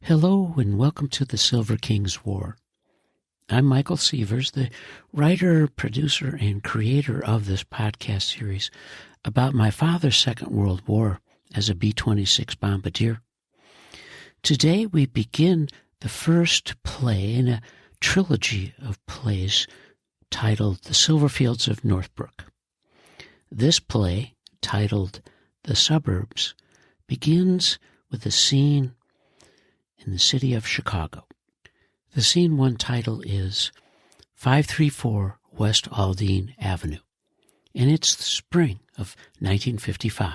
Hello and welcome to the Silver King's War. I'm Michael Sievers, the writer, producer, and creator of this podcast series about my father's Second World War as a B-26 bombardier. Today we begin the first play in a trilogy of plays titled The Silverfields of Northbrook. This play, titled The Suburbs, begins with a scene in the city of Chicago. The scene one title is 534 West Aldine Avenue, and it's the spring of 1955.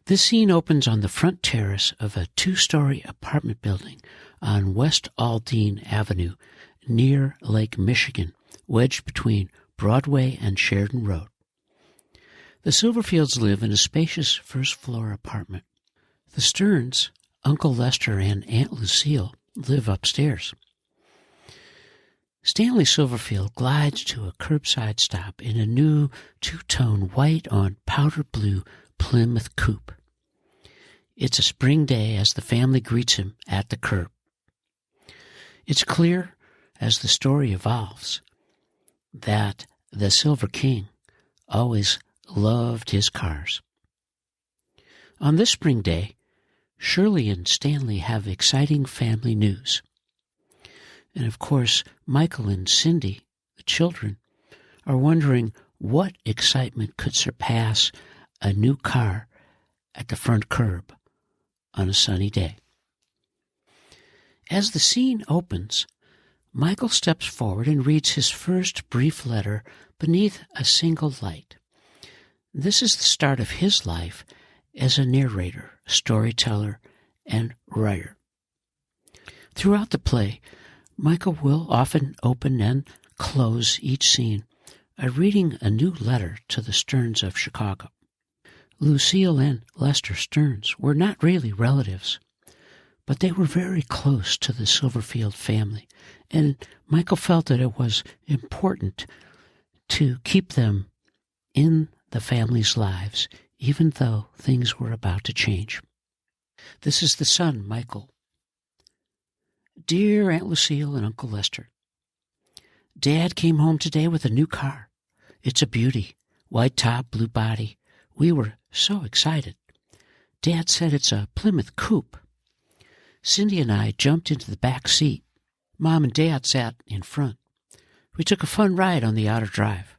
This scene opens on the front terrace of a two-story apartment building on West Aldine Avenue near Lake Michigan, wedged between Broadway and Sheridan Road. The Silverfields live in a spacious first-floor apartment. The Stearns, Uncle Lester and Aunt Lucille, live upstairs. Stanley Silverfield glides to a curbside stop in a new two-tone white on powder blue Plymouth coupe. It's a spring day as the family greets him at the curb. It's clear, as the story evolves, that the Silver King always loved his cars. On this spring day, Shirley and Stanley have exciting family news. And of course, Michael and Cindy, the children, are wondering what excitement could surpass a new car at the front curb on a sunny day. As the scene opens, Michael steps forward and reads his first brief letter beneath a single light. This is the start of his life as a narrator, storyteller, and writer. Throughout the play, Michael will often open and close each scene by reading a new letter to the Stearns of Chicago. Lucille and Lester Stearns were not really relatives, but they were very close to the Silverfield family, and Michael felt that it was important to keep them in the family's lives, even though things were about to change. This is the son, Michael. Dear Aunt Lucille and Uncle Lester, Dad came home today with a new car. It's a beauty. White top, blue body. We were so excited. Dad said it's a Plymouth coupe. Cindy and I jumped into the back seat. Mom and Dad sat in front. We took a fun ride on the outer drive.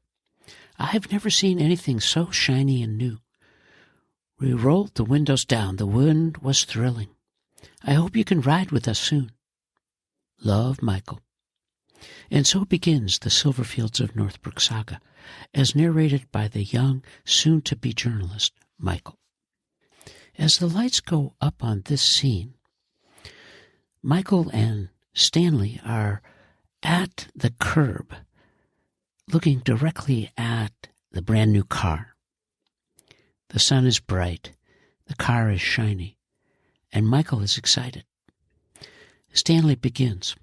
I've never seen anything so shiny and new. We rolled the windows down. The wind was thrilling. I hope you can ride with us soon. Love, Michael. And so begins the Silverfields of Northbrook saga, as narrated by the young, soon-to-be journalist, Michael. As the lights go up on this scene, Michael and Stanley are at the curb, looking directly at the brand-new car. The sun is bright, the car is shiny, and Michael is excited. Stanley begins,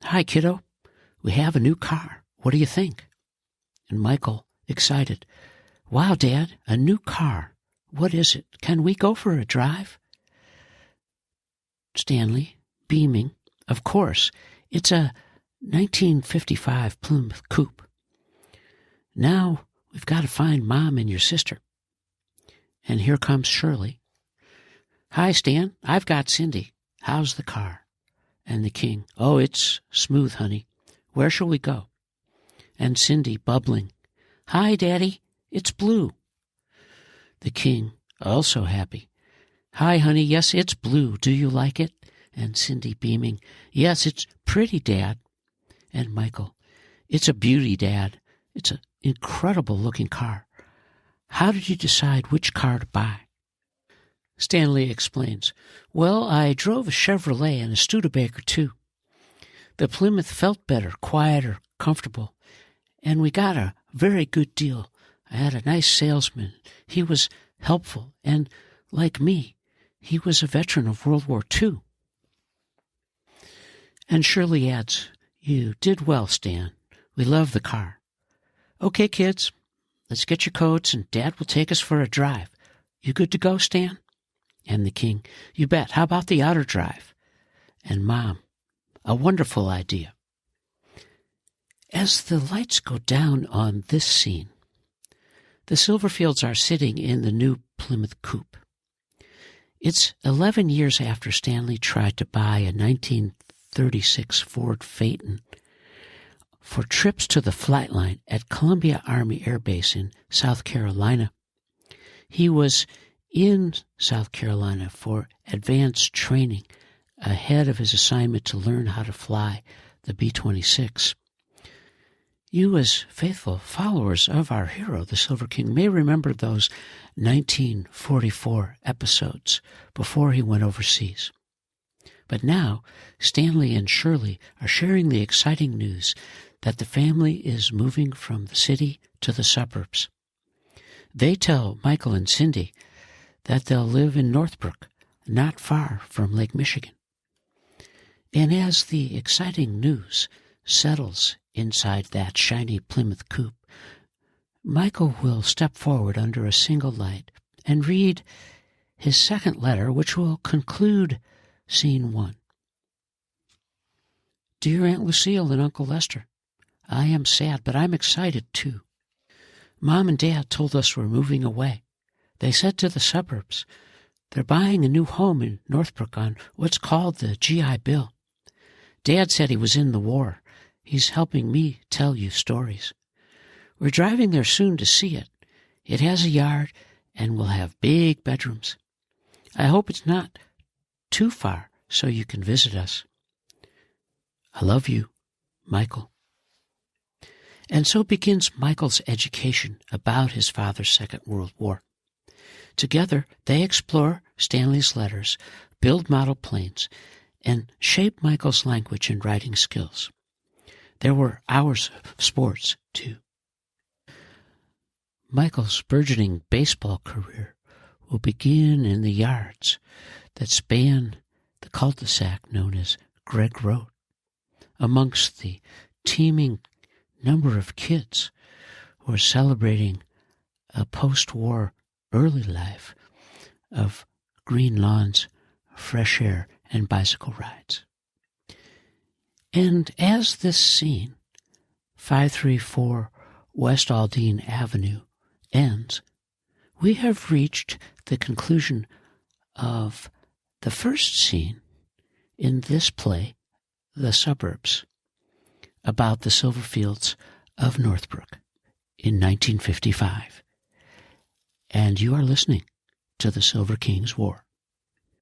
Hi, kiddo. We have a new car. What do you think? And Michael, excited, Wow, Dad, a new car. What is it? Can we go for a drive? Stanley, beaming, Of course. It's a 1955 Plymouth coupe. Now we've got to find Mom and your sister. And here comes Shirley. Hi, Stan. I've got Cindy. How's the car? And the King. Oh, it's smooth, honey. Where shall we go? And Cindy, bubbling. Hi, Daddy. It's blue. The King, also happy. Hi, honey. Yes, it's blue. Do you like it? And Cindy, beaming. Yes, it's pretty, Dad. And Michael. It's a beauty, Dad. It's an incredible-looking car. How did you decide which car to buy? Stanley explains, Well, I drove a Chevrolet and a Studebaker, too. The Plymouth felt better, quieter, comfortable, and we got a very good deal. I had a nice salesman. He was helpful, and, like me, he was a veteran of World War II. And Shirley adds, You did well, Stan. We love the car. Okay, kids, let's get your coats, and Dad will take us for a drive. You good to go, Stan? And the king, "You bet. How about the outer drive?" And Mom, "A wonderful idea." As the lights go down on this scene, the Silverfields are sitting in the new Plymouth coupe. It's 11 years after Stanley tried to buy a 1936 Ford Phaeton for trips to the flight line at Columbia Army Air Base in South Carolina. He was in South Carolina for advanced training ahead of his assignment to learn how to fly the B-26. You, as faithful followers of our hero, the Silver King, may remember those 1944 episodes before he went overseas. But now, Stanley and Shirley are sharing the exciting news that the family is moving from the city to the suburbs. They tell Michael and Cindy that they'll live in Northbrook, not far from Lake Michigan. And as the exciting news settles inside that shiny Plymouth coupe, Michael will step forward under a single light and read his second letter, which will conclude Scene 1. Dear Aunt Lucille and Uncle Lester, I am sad, but I'm excited too. Mom and Dad told us we're moving away. They said to the suburbs. They're buying a new home in Northbrook on what's called the GI Bill. Dad said he was in the war. He's helping me tell you stories. We're driving there soon to see it. It has a yard and will have big bedrooms. I hope it's not too far so you can visit us. I love you, Michael. And so begins Michael's education about his father's Second World War. Together, they explore Stanley's letters, build model planes, and shape Michael's language and writing skills. There were hours of sports, too. Michael's burgeoning baseball career will begin in the yards that span the cul-de-sac known as Gregg Road, amongst the teeming number of kids who are celebrating a post-war early life of green lawns, fresh air, and bicycle rides. And as this scene, 534 West Aldine Avenue, ends, we have reached the conclusion of the first scene in this play, The Suburbs, about the Silverfields of Northbrook in 1955. And you are listening to the Silver King's War.